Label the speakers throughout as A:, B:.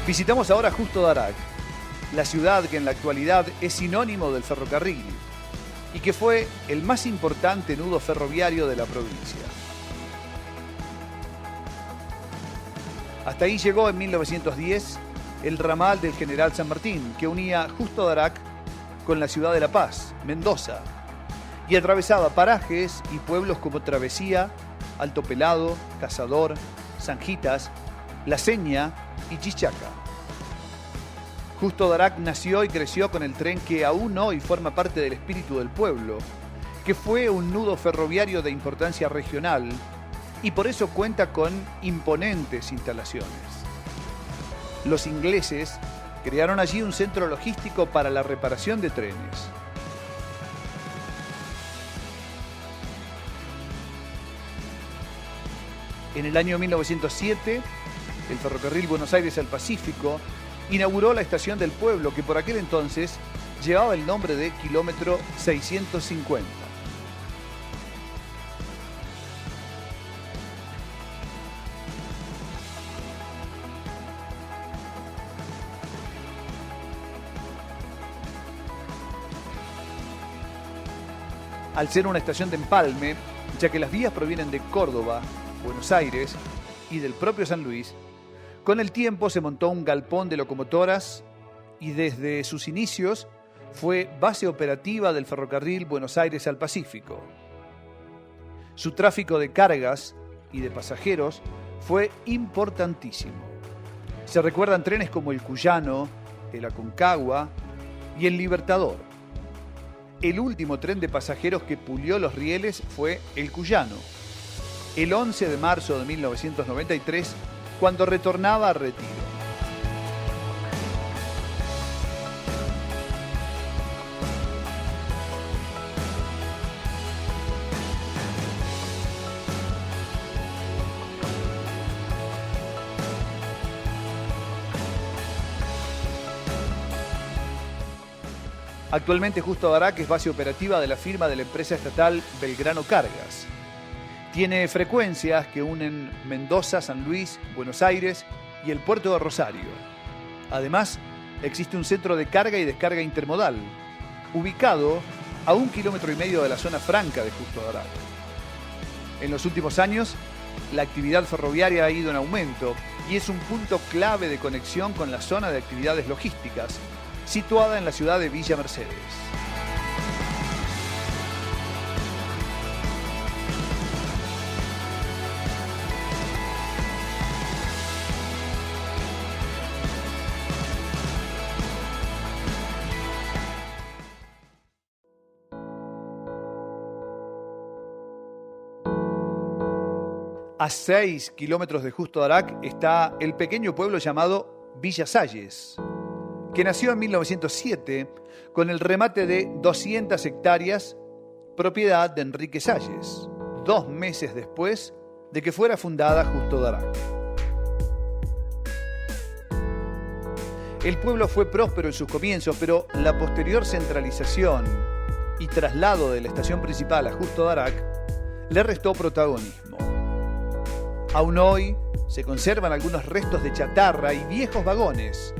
A: Visitamos ahora Justo Darac, la ciudad que en la actualidad es sinónimo del ferrocarril y que fue el más importante nudo ferroviario de la provincia. Hasta ahí llegó en 1910 el ramal del General San Martín, que unía Justo Darac con la ciudad de La Paz, Mendoza, y atravesaba parajes y pueblos como Travesía, Alto Pelado, Cazador, Zanjitas, La Seña y Chichaca. Justo Darac nació y creció con el tren que aún hoy forma parte del espíritu del pueblo, que fue un nudo ferroviario de importancia regional y por eso cuenta con imponentes instalaciones. Los ingleses crearon allí un centro logístico para la reparación de trenes. En el año 1907, el ferrocarril Buenos Aires al Pacífico inauguró la estación del pueblo, que por aquel entonces llevaba el nombre de kilómetro 650. Al ser una estación de empalme, ya que las vías provienen de Córdoba, Buenos Aires y del propio San Luis, con el tiempo se montó un galpón de locomotoras y desde sus inicios fue base operativa del ferrocarril Buenos Aires al Pacífico. Su tráfico de cargas y de pasajeros fue importantísimo. Se recuerdan trenes como el Cuyano, el Aconcagua y el Libertador. El último tren de pasajeros que pulió los rieles fue el Cuyano, el 11 de marzo de 1993, cuando retornaba a retiro. Actualmente Justo Darac es base operativa de la firma de la empresa estatal Belgrano Cargas. Tiene frecuencias que unen Mendoza, San Luis, Buenos Aires y el puerto de Rosario. Además, existe un centro de carga y descarga intermodal, ubicado a 1,5 kilómetros de la zona franca de Justo Darac. En los últimos años, la actividad ferroviaria ha ido en aumento y es un punto clave de conexión con la zona de actividades logísticas, situada en la ciudad de Villa Mercedes. A 6 kilómetros de Justo Darac está el pequeño pueblo llamado Villa Salles, que nació en 1907 con el remate de 200 hectáreas, propiedad de Enrique Salles, 2 meses después de que fuera fundada Justo Darac. El pueblo fue próspero en sus comienzos, pero la posterior centralización y traslado de la estación principal a Justo Darac le restó protagonismo. Aún hoy se conservan algunos restos de chatarra y viejos vagones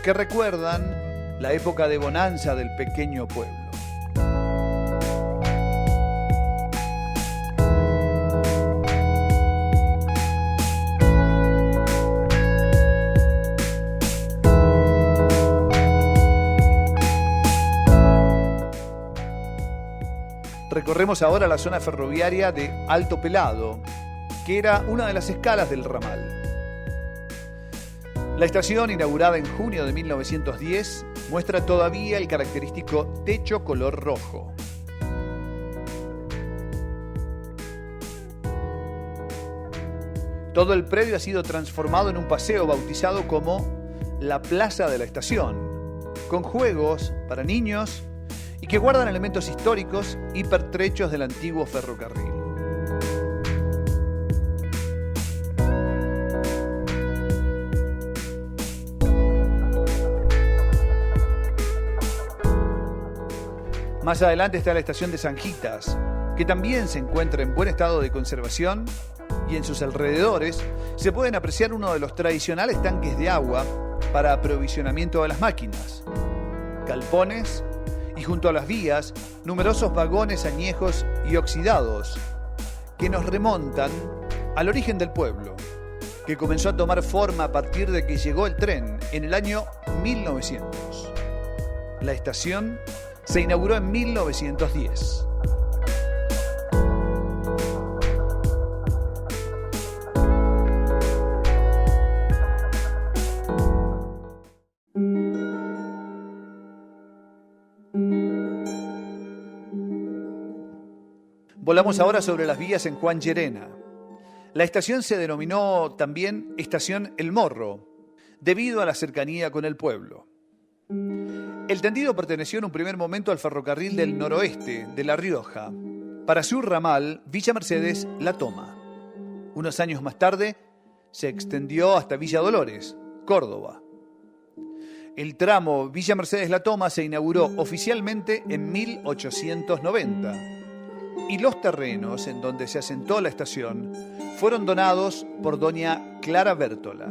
A: que recuerdan la época de bonanza del pequeño pueblo. Recorremos ahora la zona ferroviaria de Alto Pelado, que era una de las escalas del ramal. La estación, inaugurada en junio de 1910, muestra todavía el característico techo color rojo. Todo el predio ha sido transformado en un paseo bautizado como la Plaza de la Estación, con juegos para niños y que guardan elementos históricos y pertrechos del antiguo ferrocarril. Más adelante está la estación de Zanjitas, que también se encuentra en buen estado de conservación, y en sus alrededores se pueden apreciar uno de los tradicionales tanques de agua para aprovisionamiento de las máquinas, galpones y junto a las vías, numerosos vagones añejos y oxidados que nos remontan al origen del pueblo, que comenzó a tomar forma a partir de que llegó el tren en el año 1900. La estación se inauguró en 1910. Volamos ahora sobre las vías en Juan Llerena. La estación se denominó también Estación El Morro, debido a la cercanía con el pueblo. El tendido perteneció en un primer momento al ferrocarril del noroeste de La Rioja, para su ramal Villa Mercedes La Toma. Unos años más tarde se extendió hasta Villa Dolores, Córdoba. El tramo Villa Mercedes La Toma se inauguró oficialmente en 1890 y los terrenos en donde se asentó la estación fueron donados por doña Clara Bértola.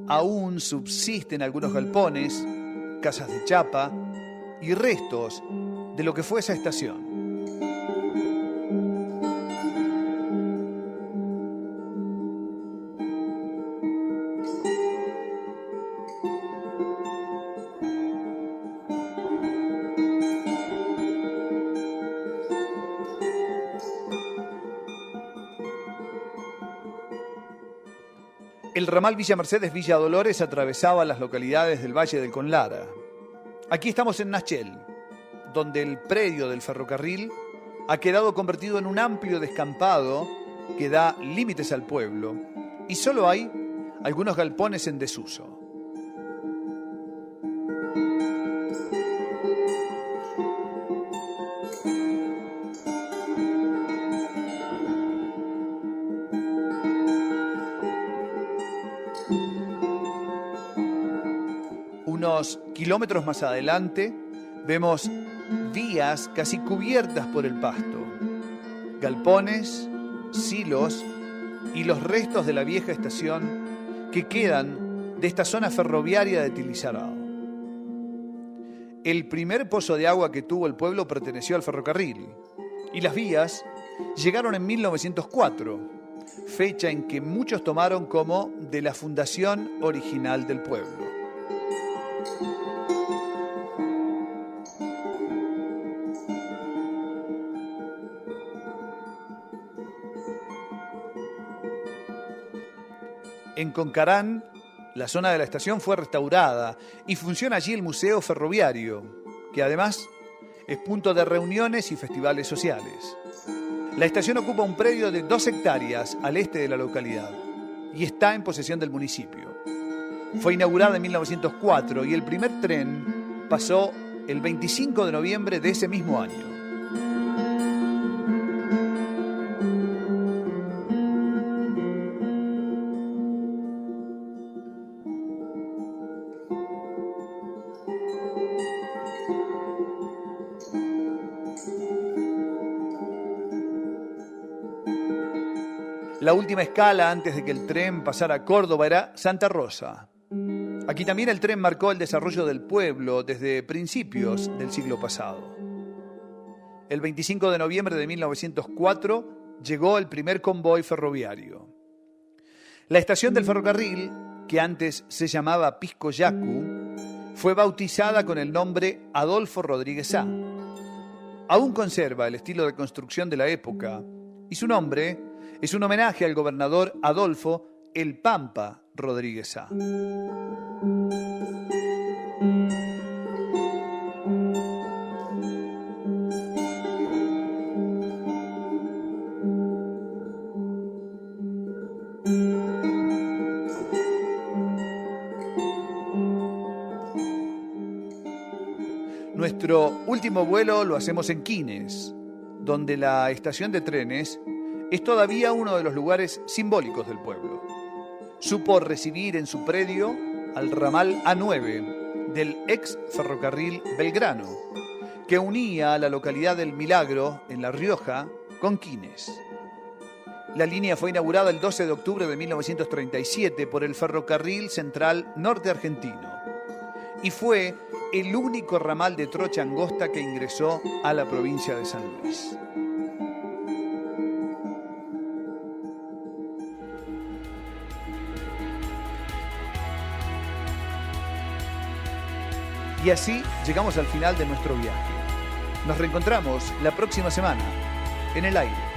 A: Aún subsisten algunos galpones, casas de chapa y restos de lo que fue esa estación. El ramal Villa Mercedes-Villa Dolores atravesaba las localidades del Valle del Conlara. Aquí estamos en Nachel, donde el predio del ferrocarril ha quedado convertido en un amplio descampado que da límites al pueblo y solo hay algunos galpones en desuso. Unos kilómetros más adelante vemos vías casi cubiertas por el pasto, galpones, silos y los restos de la vieja estación que quedan de esta zona ferroviaria de Tilizarao. El primer pozo de agua que tuvo el pueblo perteneció al ferrocarril y las vías llegaron en 1904, fecha en que muchos tomaron como de la fundación original del pueblo. En Concarán, la zona de la estación fue restaurada y funciona allí el Museo Ferroviario, que además es punto de reuniones y festivales sociales. La estación ocupa un predio de 2 hectáreas al este de la localidad y está en posesión del municipio. Fue inaugurada en 1904 y el primer tren pasó el 25 de noviembre de ese mismo año. La última escala antes de que el tren pasara a Córdoba era Santa Rosa. Aquí también el tren marcó el desarrollo del pueblo desde principios del siglo pasado. El 25 de noviembre de 1904 llegó el primer convoy ferroviario. La estación del ferrocarril, que antes se llamaba Pisco Yacu, fue bautizada con el nombre Adolfo Rodríguez Sá. Aún conserva el estilo de construcción de la época y su nombre es un homenaje al gobernador Adolfo El Pampa Rodríguez Sá. Nuestro último vuelo lo hacemos en Quines, donde la estación de trenes es todavía uno de los lugares simbólicos del pueblo. Supo recibir en su predio al ramal A9 del ex ferrocarril Belgrano, que unía a la localidad del Milagro, en La Rioja, con Quines. La línea fue inaugurada el 12 de octubre de 1937 por el Ferrocarril Central Norte Argentino y fue el único ramal de trocha angosta que ingresó a la provincia de San Luis. Y así llegamos al final de nuestro viaje. Nos reencontramos la próxima semana en el aire.